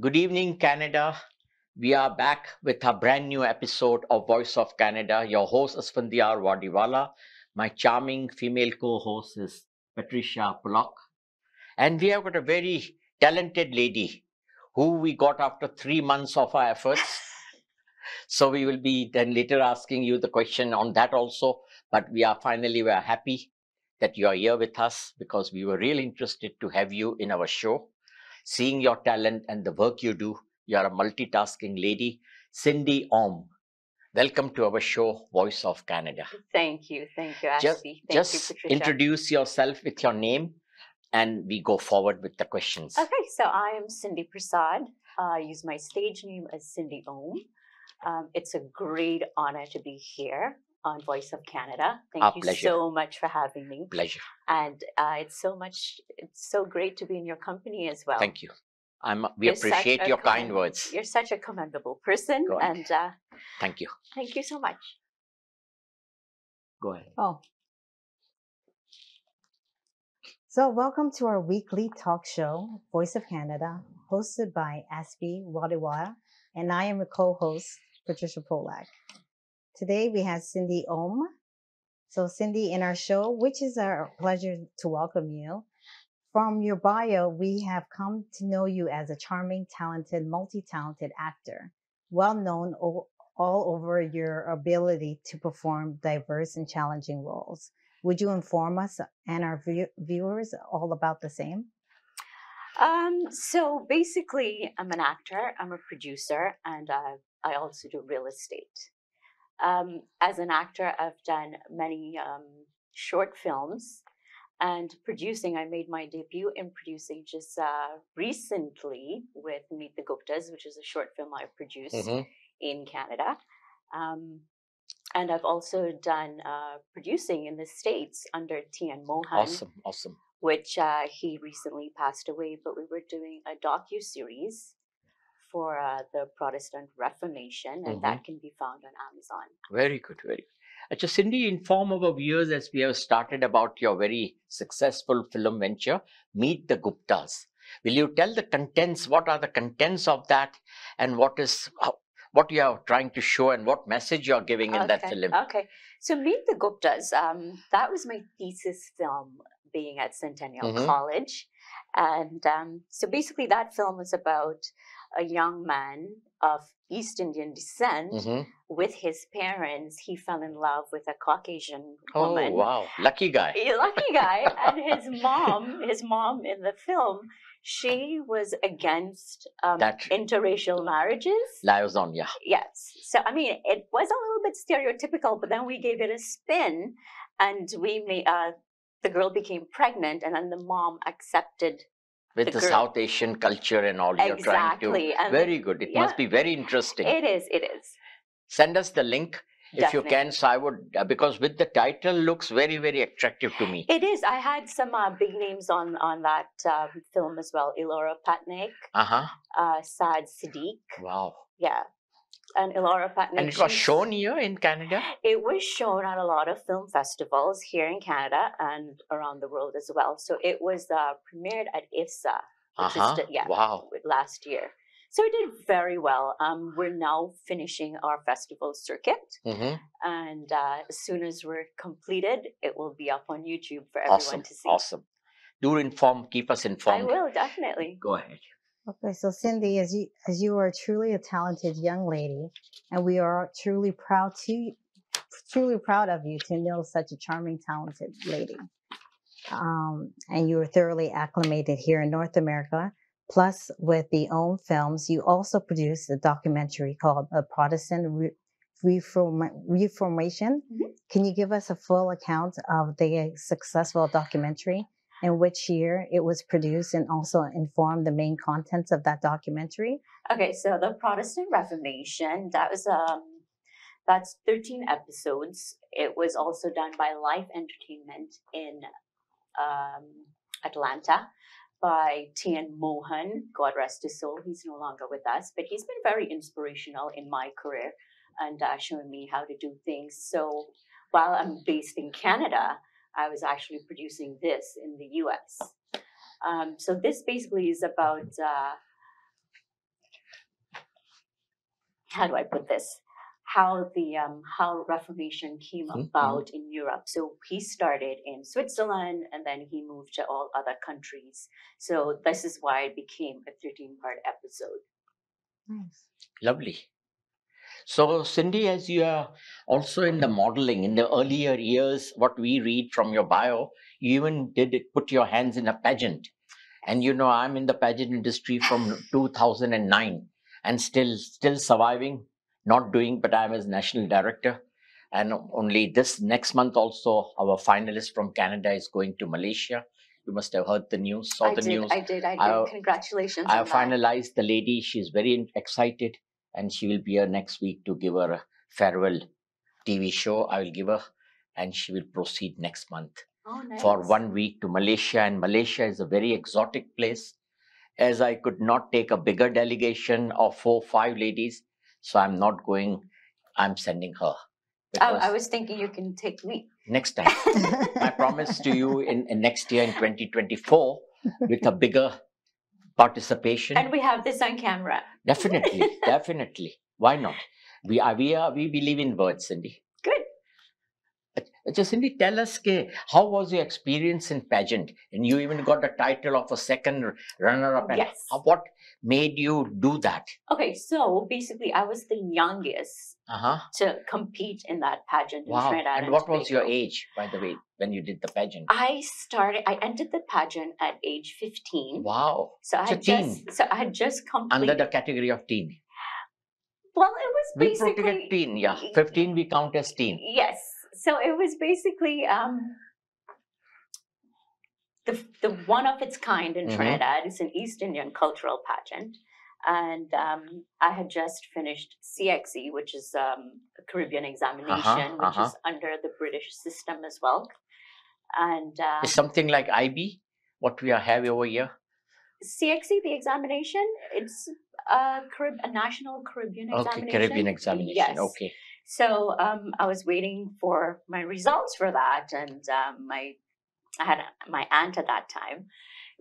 Good evening, Canada. We are back with a brand new episode of Voice of Canada. Your host, Asphandiar Wadiwalla. My charming female co host is Patricia Pollack. And we have got a very talented lady who we got after 3 months of our efforts. So we will be then later asking you the question on that also. But we are happy that you are here with us because we were really interested to have you in our show. Seeing your talent and the work you do, you are a multitasking lady. Cindy Om, welcome to our show, Voice of Canada. Thank you, Just, Ashby. Thank you, just Patricia. introduce yourself with your name and we go forward with the questions. Okay, so I am Cindy Prasad. I use my stage name as Cindy Om. It's a great honor to be here on Voice of Canada. Thank you pleasure. so much for having me. Pleasure. And it's so great to be in your company as well. Thank you. We appreciate your kind words. You're such a commendable person. Go ahead. And thank you. Thank you so much. Go ahead. Oh. So welcome to our weekly talk show, Voice of Canada, hosted by Wadiwalla, and I am a co-host, Patricia Pollack. Today we have Cindy Om. So Cindy, in our show, which is our pleasure to welcome you. From your bio, we have come to know you as a charming, talented, multi-talented actor, well known all over your ability to perform diverse and challenging roles. Would you inform us and our viewers all about the same? So basically, I'm an actor, I'm a producer, and I also do real estate. As an actor, I've done many short films, and producing, I made my debut in producing just recently with Meet the Guptas, which is a short film I produced in Canada. And I've also done producing in the States under T.N. Mohan. Awesome. Which he recently passed away, but we were doing a docu-series for the Protestant Reformation, and that can be found on Amazon. Very good. Actually, Cindy, inform our viewers as we have started about your very successful film venture, Meet the Guptas. Will you tell the contents, what are the contents of that, and what you are trying to show and what message you are giving in that film? Okay, so Meet the Guptas, that was my thesis film being at Centennial College. And so basically that film was about a young man of East Indian descent. With his parents. He fell in love with a Caucasian woman. Oh, wow. Lucky guy. Lucky guy. And his mom in the film, she was against interracial marriages. Liaison, yeah. Yes. So, I mean, it was a little bit stereotypical, but then we gave it a spin and we made, the girl became pregnant and then the mom accepted with the South Asian culture and all you're trying to. And very good. It must be very interesting. It is. Send us the link if Definitely. you can. So I would, because with the title looks very, very attractive to me. It is. I had some big names on that film as well. Elora Patnaik. Saad Siddiq. Wow. Yeah. And Elora Patnaik. And it was shown here in Canada? It was shown at a lot of film festivals here in Canada and around the world as well. So it was premiered at IFSA, which is last year. So it did very well. We're now finishing our festival circuit. And as soon as we're completed, it will be up on YouTube for everyone to see. Awesome. Do keep us informed. I will, definitely. Go ahead. Okay, so Cindy, as you are truly a talented young lady, and we are truly proud of you to know such a charming, talented lady. And you are thoroughly acclimated here in North America. Plus, with the OWN films, you also produced a documentary called "A Protestant Reformation." Can you give us a full account of the successful documentary? In which year it was produced and also inform the main contents of that documentary? Okay, so the Protestant Reformation, that's 13 episodes. It was also done by Life Entertainment in Atlanta by T.N. Mohan, God rest his soul. He's no longer with us, but he's been very inspirational in my career and showing me how to do things. So while I'm based in Canada, I was actually producing this in the US. So this basically is about how do I put this? How the how Reformation came about in Europe. So he started in Switzerland, and then he moved to all other countries. So this is why it became a 13-part episode. Nice. Lovely. So, Cindy, as you are also in the modeling, in the earlier years, what we read from your bio, you even put your hands in a pageant. And you know, I'm in the pageant industry from 2009 and still surviving, not doing, but I'm as national director. And only this next month also, our finalist from Canada is going to Malaysia. You must have heard the news, saw the news. I did. Congratulations I on have that. finalized the lady. She's very excited, and she will be here next week to give her a farewell TV show. I will give her, and she will proceed next month for 1 week to Malaysia. And Malaysia is a very exotic place, as I could not take a bigger delegation of 4-5 ladies, so I'm not going. I'm sending her. I was thinking you can take me next time. I promise to you in next year in 2024 with a bigger participation. And we have this on camera. Definitely, definitely. Why not? We believe in words, Cindy. Good. Just Cindy, tell us, how was your experience in pageant? And you even got the title of a second runner-up. Yes. What made you do that? Okay, so basically, I was the youngest to compete in that pageant in Trinidad. And what was your age, by the way, when you did the pageant? I entered the pageant at age 15. Wow. So I had just completed. Under the category of teen. Well, it was basically. We protect teen, yeah. 15 we count as teen. Yes. So it was basically the one of its kind in Trinidad. It's an East Indian cultural pageant. And I had just finished CXE, which is a Caribbean examination, which is under the British system as well. And it's something like IB, what we have over here? CXE, the examination, it's a national Caribbean examination. Okay, Caribbean examination, yes. Okay. So I was waiting for my results for that, and I had my aunt at that time.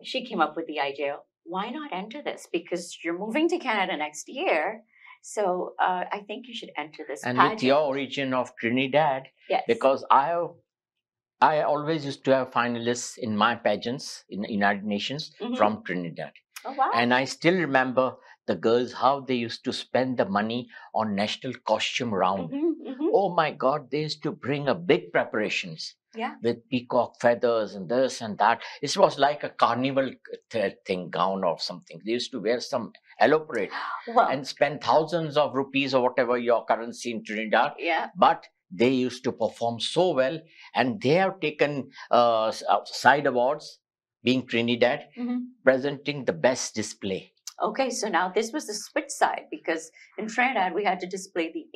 She came up with the idea, why not enter this? Because you're moving to Canada next year, so I think you should enter this pageant. With your origin of Trinidad, yes. Because I always used to have finalists in my pageants in the United Nations from Trinidad. Oh, wow. And I still remember the girls, how they used to spend the money on national costume round. Oh my God, they used to bring a big preparations. Yeah. With peacock feathers and this and that. It was like a carnival gown or something. They used to wear some elaborate and spend thousands of rupees or whatever your currency in Trinidad. Yeah. But they used to perform so well, and they have taken side awards, being Trinidad, presenting the best display. Okay, so now this was the switch side, because in Trinidad we had to display the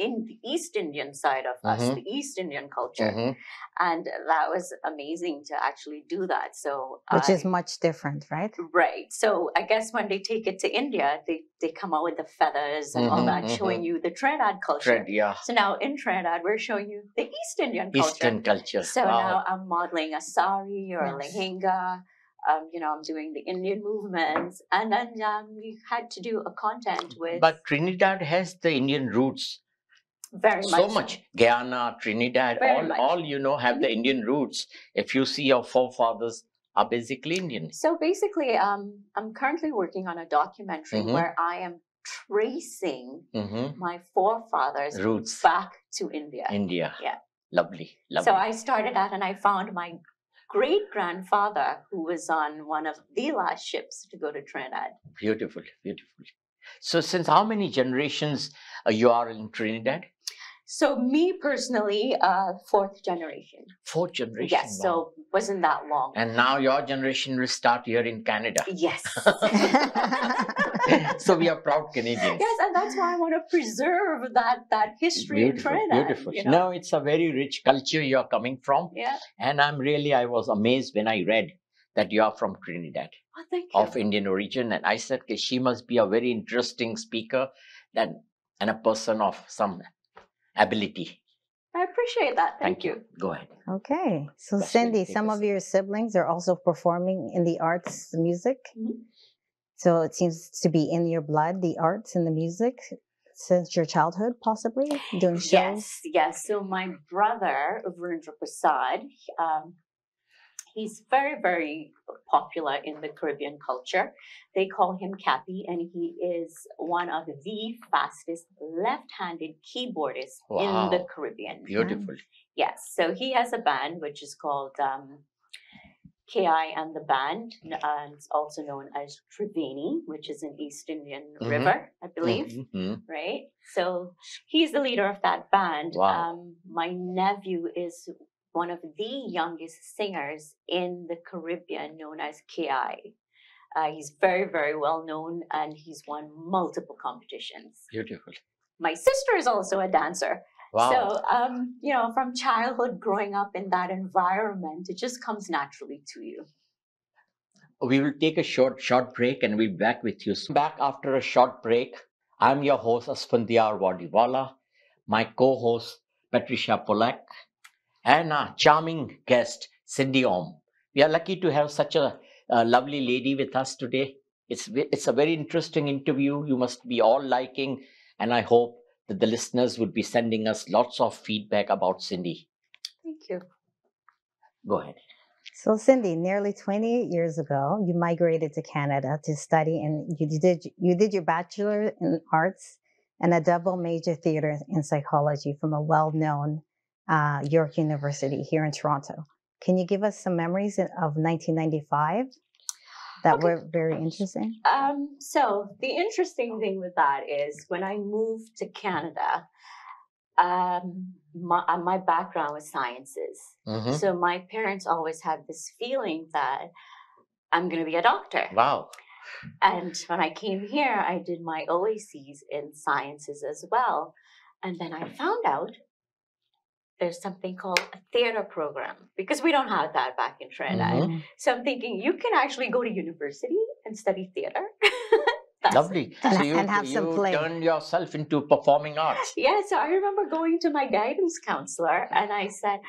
East Indian side of us, the East Indian culture, and that was amazing to actually do that. So which is much different, right? Right. So I guess when they take it to India, they come out with the feathers and all that, showing you the Trinidad culture. So now in Trinidad we're showing you the East Indian culture. Eastern culture. So now I'm modeling a sari or a lehenga. I'm doing the Indian movements, and then we had to do a content with. But Trinidad has the Indian roots. Very much. So much. Guyana, Trinidad, all have the Indian roots. If you see your forefathers are basically Indian. So basically, I'm currently working on a documentary where I am tracing my forefathers' roots back to India. Yeah. Lovely. So I started out and I found my great-grandfather, who was on one of the last ships to go to Trinidad. Beautiful, beautiful. So since how many generations you are in Trinidad? So me personally, 4th generation. 4th generation? Yes, so wasn't that long. And now your generation will start here in Canada. Yes. So we are proud Canadians. Yes, and that's why I want to preserve that history in Trinidad. Beautiful. No, it's a very rich culture you are coming from. Yeah. And I was amazed when I read that you are from Trinidad. Oh, thank you. Of Indian origin. And I said, she must be a very interesting speaker and a person of some ability. I appreciate that. Thank you. Go ahead. Okay. So Cindy, some of your siblings are also performing in the arts, the music. So it seems to be in your blood, the arts and the music. since your childhood, possibly doing shows? Yes. So my brother, Virendra Prasad, he's very, very popular in the Caribbean culture. They call him Cappy, and he is one of the fastest left-handed keyboardists in the Wow. Caribbean. Beautiful. Yes, so he has a band which is called KI and the Band, and it's also known as Triveni, which is an East Indian river, I believe, right? So he's the leader of that band. Wow. My nephew is one of the youngest singers in the Caribbean, known as KI. He's very, very well known, and he's won multiple competitions. Beautiful. My sister is also a dancer. Wow. So, from childhood growing up in that environment, it just comes naturally to you. We will take a short break and we'll be back with you. Back after a short break. I'm your host, Asphandiar Wadiwalla, my co-host, Patricia Pollack, and our charming guest, Cindy Om. We are lucky to have such a lovely lady with us today. It's a very interesting interview. You must be all liking, and I hope that the listeners would be sending us lots of feedback about Cindy. Thank you. Go ahead. So, Cindy, nearly 28 years ago, you migrated to Canada to study, and you did your bachelor in arts and a double major theater in psychology from a well-known York University here in Toronto. Can you give us some memories of 1995 that were very interesting? So the interesting thing with that is when I moved to Canada, my background was sciences. So my parents always had this feeling that I'm going to be a doctor. Wow. And when I came here, I did my OACs in sciences as well. And then I found out there's something called a theater program, because we don't have that back in Trinidad. So I'm thinking you can actually go to university and study theater. Lovely. So you play. turned yourself into performing arts. Yeah, so I remember going to my guidance counselor and I said,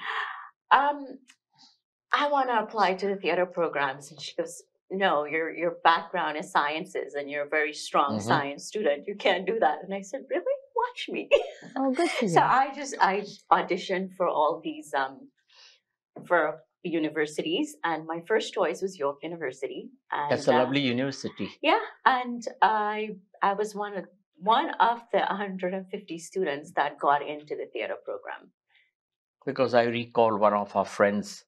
I want to apply to the theater programs. And she goes, no, your background is sciences and you're a very strong science student. You can't do that. And I said, really? Watch me. Oh, good for you. So I auditioned for all these for universities, and my first choice was York University. And, that's a lovely university. Yeah, and I was one of the 150 students that got into the theater program. Because I recall one of our friends,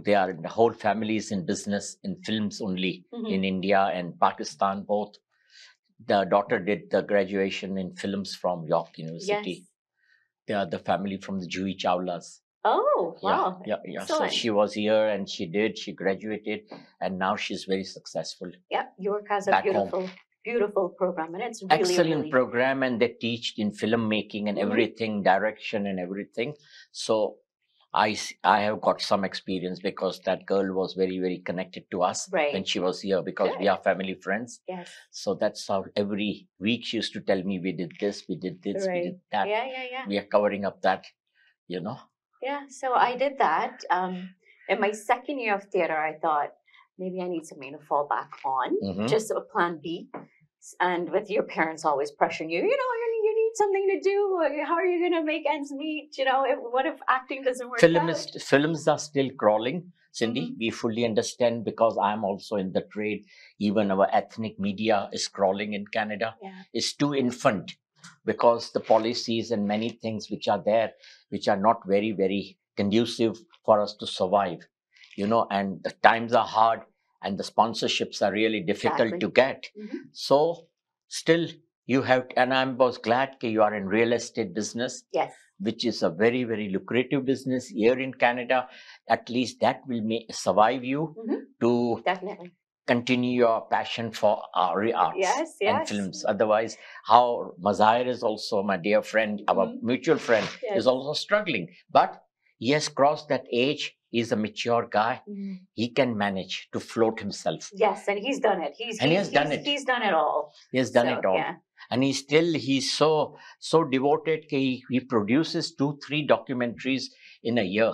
they are the whole families in business, in films only, in India and Pakistan both. The daughter did the graduation in films from York University. Yes. They are the family from the Juhi Chawlas. Oh, wow. Yeah. So she was here and she graduated, and now she's very successful. Yeah, York has a beautiful program, and it's really excellent program, and they teach in filmmaking and everything, direction and everything. So I have got some experience because that girl was very, very connected to us when she was here, because we are family friends. Yes. So that's how every week she used to tell me, we did this, we did this, we did that. Yeah. We are covering up that, Yeah, so I did that. In my second year of theater, I thought maybe I need something to fall back on, just a plan B. And with your parents always pressuring you, you need something to do. How are you going to make ends meet? What if acting doesn't work out? Films are still crawling, Cindy. We fully understand, because I'm also in the trade. Even our ethnic media is crawling in Canada. Yeah. It's too infant, because the policies and many things which are there, which are not very, very conducive for us to survive, and the times are hard and the sponsorships are really difficult to get. So still you have, and I was glad that you are in real estate business. Yes. Which is a very, very lucrative business here in Canada. At least that will survive you to definitely continue your passion for arts and films. Otherwise, how Mazahir is also my dear friend, our mutual friend, is also struggling. But he has crossed that age. He's a mature guy. He can manage to float himself. Yes, and he's done it. He's done it. He's done it all. He has done it all. Yeah. And he's so devoted. He produces 2-3 documentaries in a year.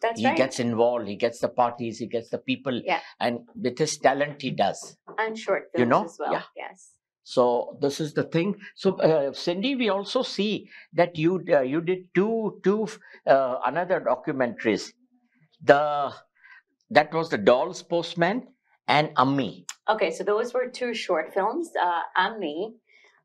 That's right. He gets involved. He gets the parties. He gets the people. Yeah. And with his talent, he does. And short films as well. Yeah. Yes. So this is the thing. So Cindy, we also see that you did two another documentaries. The That was the Doll's Postman and Ammi. Okay, so those were two short films. Ammi.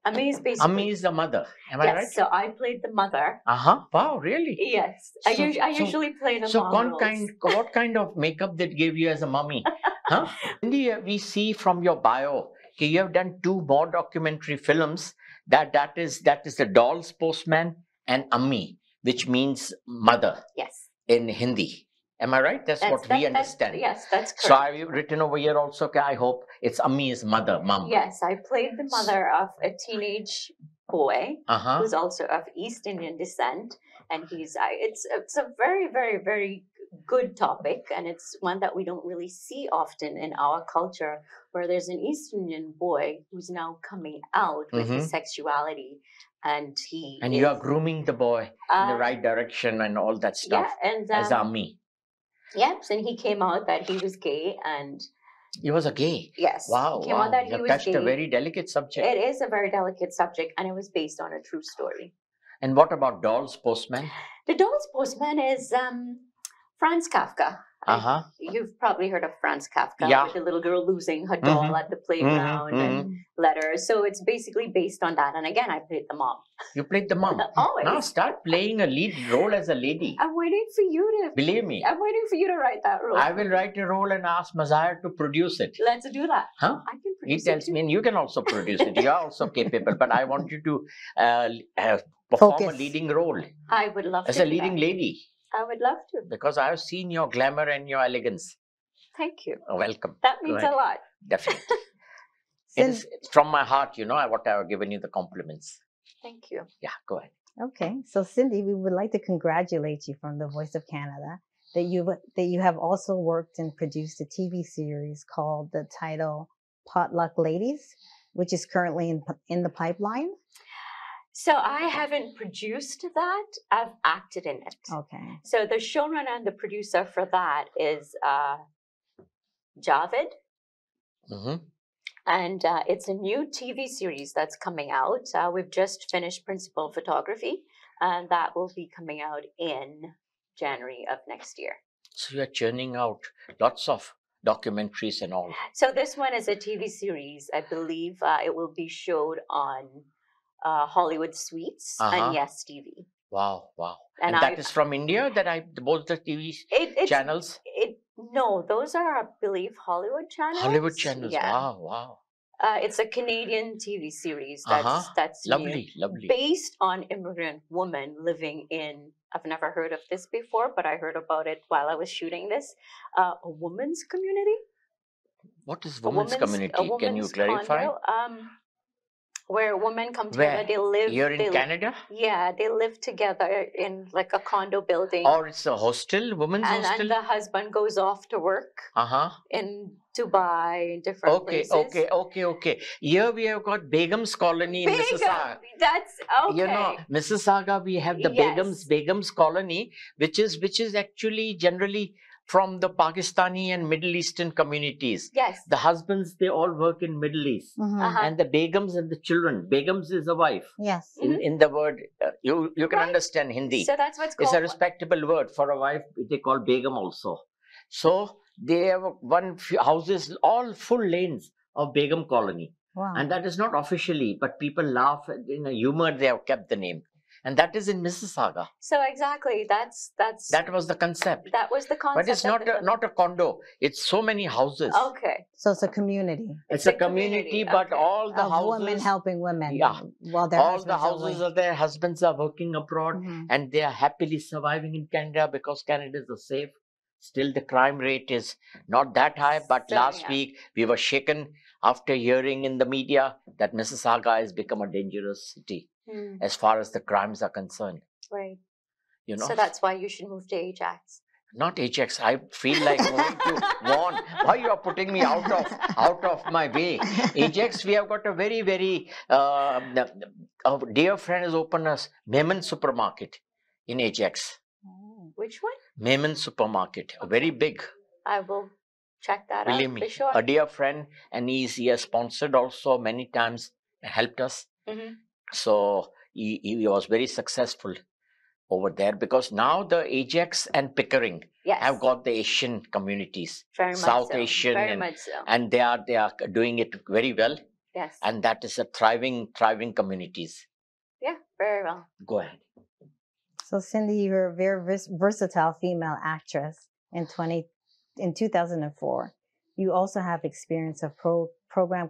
Ammi is basically. Ammi is the mother. Am I Yes, right? so I played the mother. Wow, really? Yes, So- I usually play the mom roles. What kind of makeup that gave you as a mummy? Huh? Cindy, we see from your bio, okay, you have done two more documentary films. That is the Doll's Postman and Ammi, which means mother Yes. in Hindi. Am I right? That's what we understand. Yes, that's correct. So I've written over here also, okay, I hope it's Ammi is mother, mom. Yes, I played the mother of a teenage boy Uh-huh. who's also of East Indian descent, and it's a very, very, very good topic, and it's one that we don't really see often in our culture, where there's an East Indian boy who's now coming out with his sexuality, and you are grooming the boy in the right direction and all that stuff. Yeah, and as Ammi. Yes, and he came out that he was gay, and he was a gay. Yes. Wow. He came out that he was touched gay. a very delicate subject. It is a very delicate subject, and it was based on a true story. And what about Doll's Postman? The Doll's Postman is Franz Kafka. Uh-huh. You've probably heard of Franz Kafka, Yeah. with the little girl losing her doll at the playground and letters. So it's basically based on that. And again, I played the mom. You played the mom. Always. Now start playing a lead role as a lady. I'm waiting for you to. Believe me. I'm waiting for you to write that role. I will write a role and ask Mazahir to produce it. Let's do that. Huh? I can He produce tells it. me, and you can also produce it. You are also capable, but I want you to perform a Focus. leading role I would love as to. a leading lady, I would love to. because I have seen your glamour and your elegance. Thank you. Welcome. That means a ahead. lot. Definitely. Since- It's from my heart, what I have given you the compliments. Thank you. Yeah, go ahead. Okay, so Cindy, we would like to congratulate you from the Voice of Canada that you have also worked and produced a TV series called the title Potluck Ladies, which is currently in the pipeline. So I haven't produced that. I've acted in it. Okay. So the showrunner and the producer for that is Javed. Mm-hmm. And it's a new TV series that's coming out. We've just finished principal photography, and that will be coming out in January of next year. So you're churning out lots of documentaries and all. So this one is a TV series. I believe it will be showed on Hollywood Suites and Yes TV. Wow. And that is from India, both the TV channels? No, those are, I believe, Hollywood channels. Hollywood channels, Yeah. wow. It's a Canadian TV series that's Lovely, new, lovely. based on immigrant woman living in. I've never heard of this before, but I heard about it while I was shooting this. A woman's community. What is women's community? Can you clarify? Condo, where women come together. Where? They live. Here in Canada? Yeah, they live together in like a condo building. Or it's a hostel, women's hostel? And the husband goes off to work in Dubai, different places. Okay. Here we have got Begum's Colony in Mississauga. That's okay. Mississauga, we have the Begum's Colony, which is actually generally from the Pakistani and Middle Eastern communities. Yes. The husbands, they all work in Middle East. And the Begums and the children. Begums is a wife. Yes. In the word, you can understand Hindi. So that's what's called. It's a respectable word for a wife. They call Begum also. So they have few houses, all full lanes of Begum Colony. Wow. And that is not officially, but people laugh in a humor. They have kept the name. And that is in Mississauga. So exactly, that was the concept. That was the concept. But it's not a condo. It's so many houses. Okay. So it's a community. It's a community, but all the houses. Women helping women. Yeah. While their all the houses of their husbands are working abroad, and they are happily surviving in Canada because Canada is safe. Still, the crime rate is not that high. But last week, we were shaken after hearing in the media that Mississauga has become a dangerous city. As far as the crimes are concerned. Right. So that's why you should move to Ajax. Not Ajax. I feel like moving to Vaughan. Why you are putting me out of my way? Ajax, we have got a very, very a dear friend has opened a Mehman supermarket in Ajax. Which one? Mehman supermarket. Very big. I will check that Believe out me, for sure. a dear friend, and he has sponsored also many times helped us. Hmm. So he was very successful over there, because now the Ajax and Pickering Yes. have got the Asian communities, Very much South so. Asian, Very much so. and they are doing it very well, Yes. and that is a thriving communities. Yeah, very well. Go ahead. So Cindy, you're a very versatile female actress. In 2004, you also have experience of program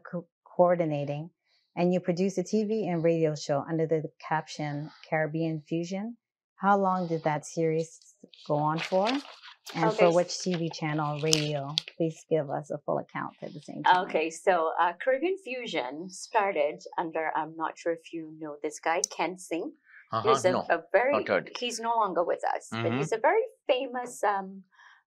coordinating, and you produced a TV and radio show under the caption Caribbean Fusion. How long did that series go on for? And Okay. for which TV channel or radio? Please give us a full account at the same time. Okay, so Caribbean Fusion started under, I'm not sure if you know this guy, Ken Singh. He's No, a very, not heard. he's no longer with us, but Mhm. he's a very famous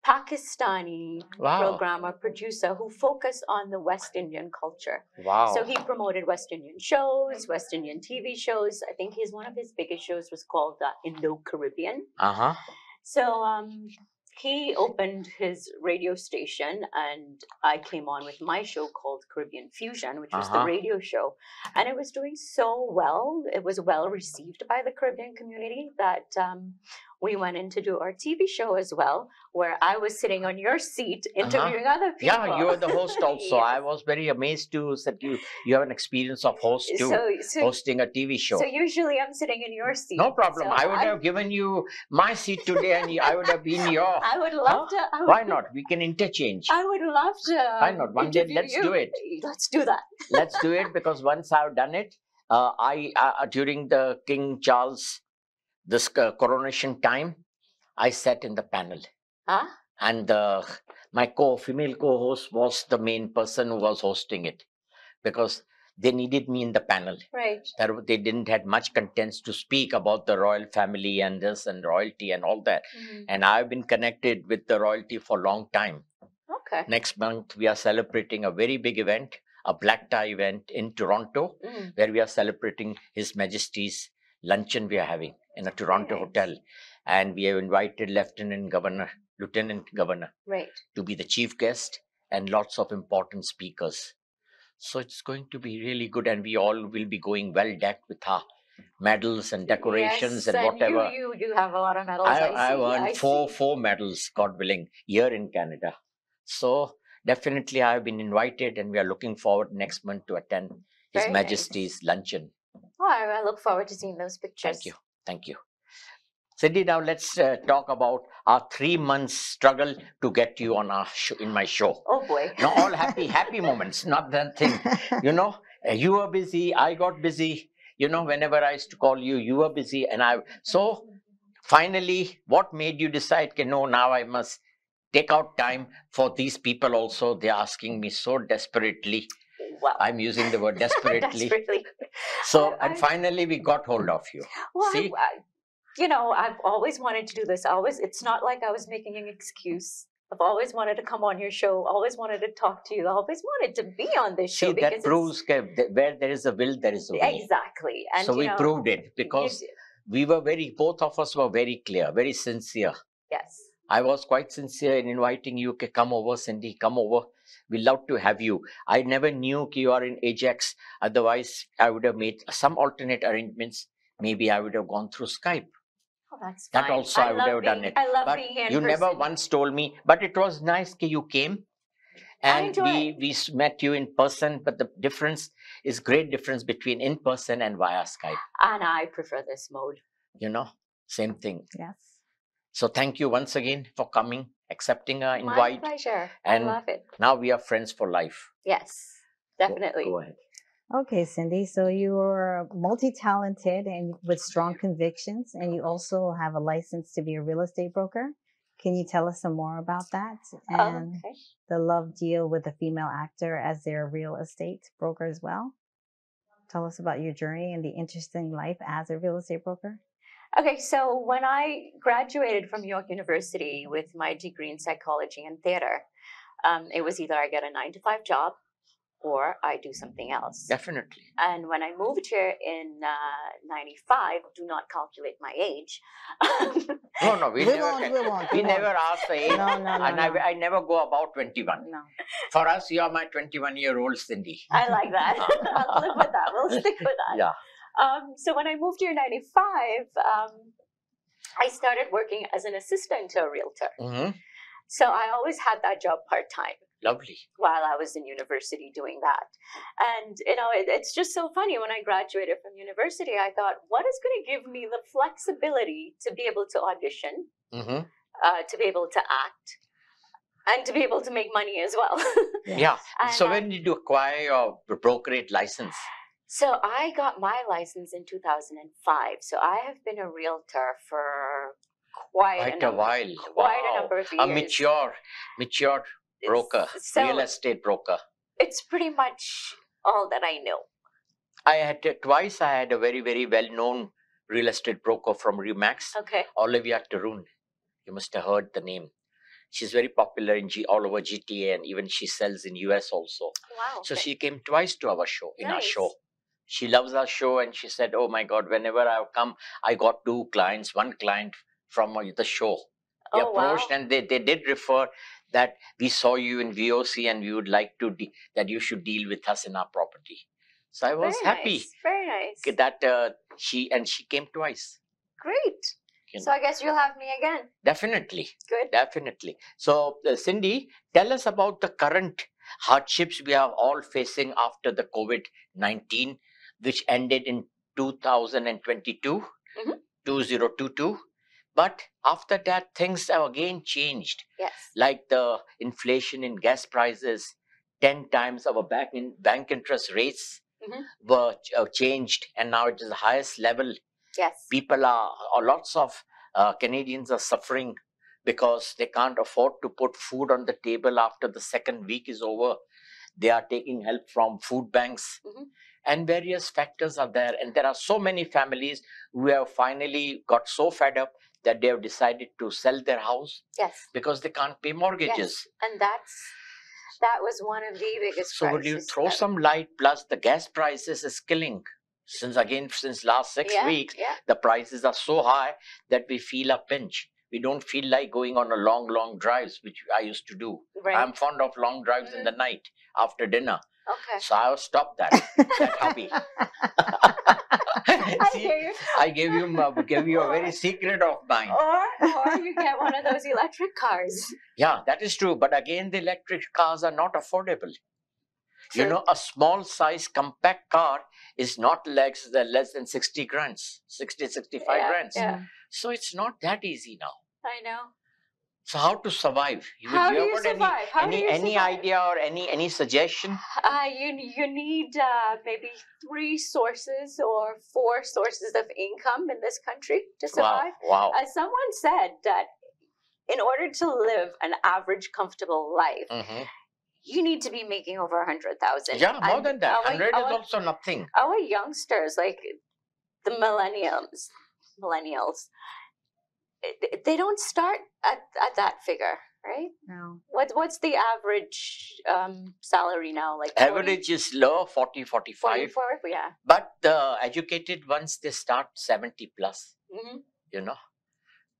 Pakistani Wow. programmer, producer who focused on the West Indian culture. Wow. So he promoted West Indian shows, West Indian TV shows. I think one of his biggest shows was called Indo-Caribbean. Uh-huh. So he opened his radio station, and I came on with my show called Caribbean Fusion, which was the radio show. And it was doing so well. It was well received by the Caribbean community that we went in to do our TV show as well, where I was sitting on your seat interviewing other people. Yeah, you were the host also. Yes. I was very amazed to that you have an experience of host too, hosting a TV show. So usually I'm sitting in your seat. No problem. So I would have given you my seat today, and I would have been yours. I would love to. Why not? We can interchange. I would love to. Why not? One day, let's do it. Let's do that. Let's do it, because once I've done it, during the King Charles, this coronation time, I sat in the panel. Huh? And my female co-host was the main person who was hosting it, because they needed me in the panel. Right. They didn't have much contents to speak about the royal family and this and royalty and all that. Mm-hmm. And I've been connected with the royalty for a long time. Okay. Next month, we are celebrating a very big event, a black tie event in Toronto, where we are celebrating His Majesty's luncheon we are having in a Toronto hotel. And we have invited Lieutenant Governor, right, to be the chief guest, and lots of important speakers. So it's going to be really good, and we all will be going well decked with our medals and decorations, and whatever. You have a lot of medals. I won four medals, God willing, here in Canada. So definitely I have been invited, and we are looking forward next month to attend His Majesty's luncheon. Oh, I look forward to seeing those pictures. Thank you. Cindy, now let's talk about our 3 months struggle to get you on our in my show. Oh boy! No, all happy moments, not that thing. You were busy, I got busy. Whenever I used to call you, you were busy, and so finally, what made you decide? No, now I must take out time for these people also. They're asking me so desperately. Wow. I'm using the word desperately. Desperately. So, and finally, we got hold of you. Well, see. I've always wanted to do this. It's not like I was making an excuse. I've always wanted to come on your show. Always wanted to talk to you. Always wanted to be on this show. See, that proves where there is a will, there is a way. Exactly. And so we proved it, because both of us were very clear, very sincere. Yes. I was quite sincere in inviting you. Come over, Cindy, come over. We love to have you. I never knew you are in Ajax. Otherwise, I would have made some alternate arrangements. Maybe I would have gone through Skype. Oh, that's fine. That also I would have done it. I love but being here in you person. never once told me. But it was nice that you came. And we met you in person. But the difference is great difference between in person and via Skype. And I prefer this mode. Same thing. Yes. So thank you once again for coming, accepting our invite. My pleasure. And I love it. Now we are friends for life. Yes, definitely. Go ahead. Okay, Cindy. So you are multi-talented and with strong convictions, and you also have a license to be a real estate broker. Can you tell us some more about that? And the love deal with a female actor as their real estate broker as well? Tell us about your journey and the interesting life as a real estate broker. Okay, so when I graduated from York University with my degree in psychology and theater, it was either I get a 9-to-5 job or I do something else. Definitely. And when I moved here in 95, do not calculate my age. No, we We never won't. ask the age. No, no, no, And no. I never go about 21. No. For us, you are my 21-year-old Cindy. I like that. I'll live with that. We'll stick with that. Yeah. So when I moved here in 95, I started working as an assistant to a realtor. Mm-hmm. So I always had that job part-time Lovely. while I was in university doing that. And, you know, it's just so funny. When I graduated from university, I thought, what is going to give me the flexibility to be able to audition, Mm-hmm. to be able to act, and to be able to make money as well? Yeah. And, So when did you acquire your brokerage license? So I got my license in 2005. So I have been a realtor for quite A while. Quite a Wow. number of A years. mature broker, So real estate broker. it's pretty much all that I know. I had a very, very well-known real estate broker from Remax, Okay. Olivia Tarun. You must have heard the name. She's very popular in all over GTA, and even she sells in US also. Wow. So she came twice to our show, in our Nice. show. She loves our show, and she said, oh my God, whenever I come, I got 2 clients, 1 client from the show. They Oh, approached wow. and they did refer that we saw you in VOC and we would like to, that you should deal with us in our property. So I was Very happy nice. Very nice. that she came twice. Great. You So I guess you'll have me again. Definitely. Good. Definitely. So, Cindy, tell us about the current hardships we are all facing after the COVID-19, which ended in 2022, Mhm. 2022. But after that, things have again changed, Yes. like the inflation in gas prices, 10 times our bank interest rates Mhm. were changed, and now it is the highest level. Yes. Lots of Canadians are suffering because they can't afford to put food on the table after the second week is over. They are taking help from food banks, Mhm. and various factors are there. And there are so many families who have finally got so fed up that they have decided to sell their house Yes. because they can't pay mortgages. Yes. And that was one of the biggest So would you crises throw that- some light? Plus the gas prices is killing. Since last 6 Yeah, weeks, yeah. the prices are so high that we feel a pinch. We don't feel like going on a long drives, which I used to do. Right. I'm fond of long drives in the night after dinner. Okay. So I'll stop that hobby. I See, hear you. I gave you a very secret of mine. Or you get one of those electric cars. Yeah, that is true. But again, the electric cars are not affordable. You True. know, a small size compact car is not less than 60 grand, 65 Yeah, grand. yeah. So it's not that easy now. I know. So how to survive? How do have you got survive? How do you any survive? idea or any suggestion? You need maybe 3 sources or 4 sources of income in this country to survive. Wow. Someone said that in order to live an average, comfortable life, Mhm. you need to be making over 100,000. Yeah, more And than that. 100 is our, also nothing. our youngsters, like the millennials, they don't start at that figure, right? No. What's the average salary now? Like 40, Average is low, 40, 45. 44? Yeah. But the educated ones, they start 70 plus, Hmm. you know,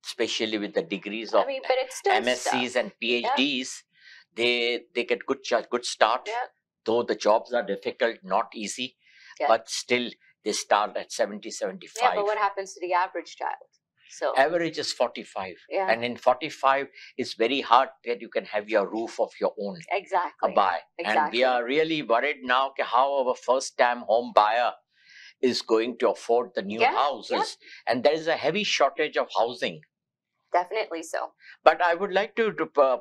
especially with the degrees of I mean, but it's still MSCs stuff. and PhDs. They get good start. Yeah. Though the jobs are difficult, not easy, Yeah. but still they start at 70, 75. Yeah, but what happens to the average child? So Average is 45. yeah, And in 45, it's very hard that you can have your roof of your own. exactly. Buy. And Exactly. we are really worried now how our first-time home buyer is going to afford the new Yeah, houses. And there is a heavy shortage of housing. Definitely so. But I would like to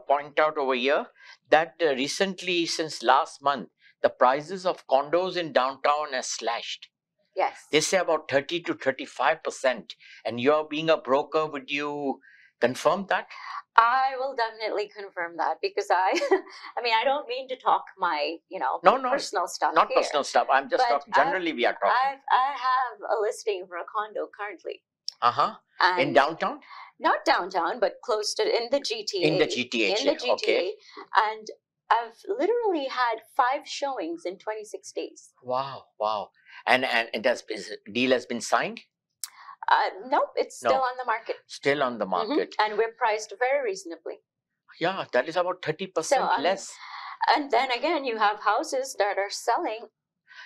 point out over here that recently, since last month, the prices of condos in downtown has slashed. Yes. They say about 30 to 35%. And you're being a broker, would you confirm that? I will definitely confirm that because I mean, I don't mean to talk my, No, personal stuff Not here. personal stuff. I'm just But talking. Generally, we are talking. I have a listing for a condo currently. In And downtown? not downtown, but close to in the GTA. In the GTA. In the GTA. Okay. And I've literally had 5 showings in 26 days. Wow, wow. And deal has been signed? Nope, it's No. still on the market. Still on the market. And we're priced very reasonably. Yeah, that is about 30% So, less. And then again, you have houses that are selling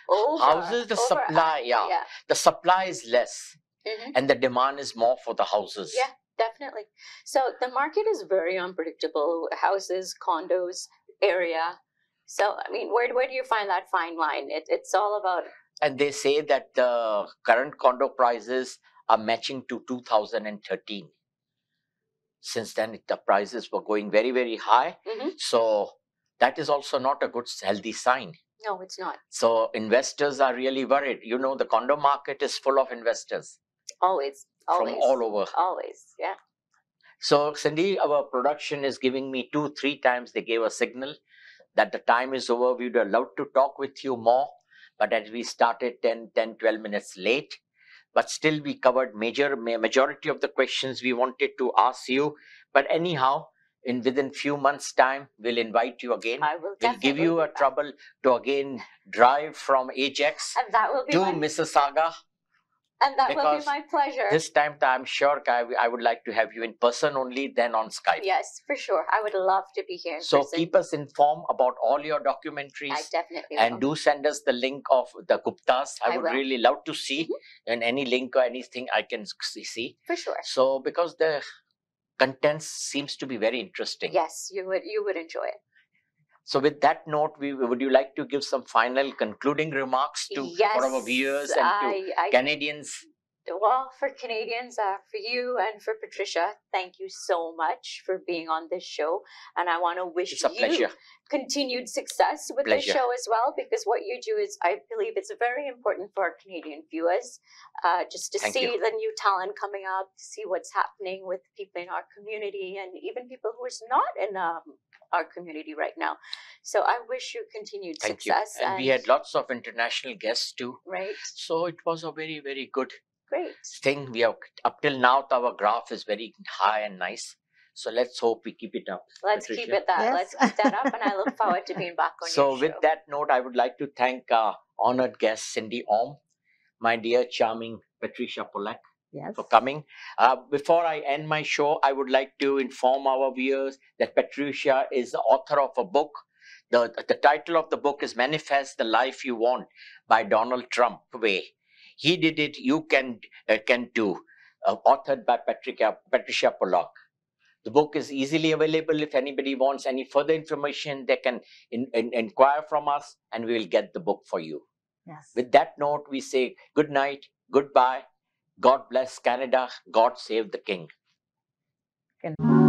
over. Houses, the supply, yeah. The supply is less Mhm. and the demand is more for the houses. Yeah, definitely. So the market is very unpredictable. Houses, condos, area. So, I mean, where do you find that fine line? It's all about. And they say that the current condo prices are matching to 2013. Since then, the prices were going very, very high. So that is also not a good, healthy sign. No, it's not. So investors are really worried. You know, the condo market is full of investors. Always. From all over. Always, yeah. So, Cindy, our production is giving me 2-3 times. They gave a signal that the time is over. We would love to talk with you more. But as we started 12 minutes late. But still, we covered majority of the questions we wanted to ask you. But anyhow, within few months' time, we'll invite you again. I will We'll give you a trouble to again drive from Ajax and that will be to Mississauga. And that will be my pleasure. This time, I'm sure I would like to have you in person only, then on Skype. Yes, for sure. I would love to be here in person. So keep us informed about all your documentaries. I definitely will. And do send us the link of the Guptas. I would will. really love to see. And any link or anything I can see. For sure. So because the contents seems to be very interesting. Yes, you would enjoy it. So with that note, would you like to give some final concluding remarks to for our viewers and to Canadians? Well, for Canadians, for you and for Patricia, thank you so much for being on this show. And I want to wish you continued success with this show as well, because what you do is, I believe it's very important for our Canadian viewers, just to see the new talent coming up, to see what's happening with people in our community and even people who is not in our community right now. So I wish you continued success. And we had lots of international guests too. Right. So it was a very, very good thing. We have up till now our graph is very high and nice. So let's hope we keep it up. Let's keep it that. Yes. Let's keep that up, and I look forward to being back on your show. So with that note, I would like to thank our honored guest Cindy Om, my dear charming Patricia Pollack, for coming. Before I end my show, I would like to inform our viewers that Patricia is the author of a book. The title of the book is Manifest the Life You Want by Donald Trump Way. He did it, you can too. Authored by Patricia Pollack. The book is easily available. If anybody wants any further information, they can inquire from us and we will get the book for you. Yes. With that note, we say good night, goodbye. God bless Canada. God save the King. Good night.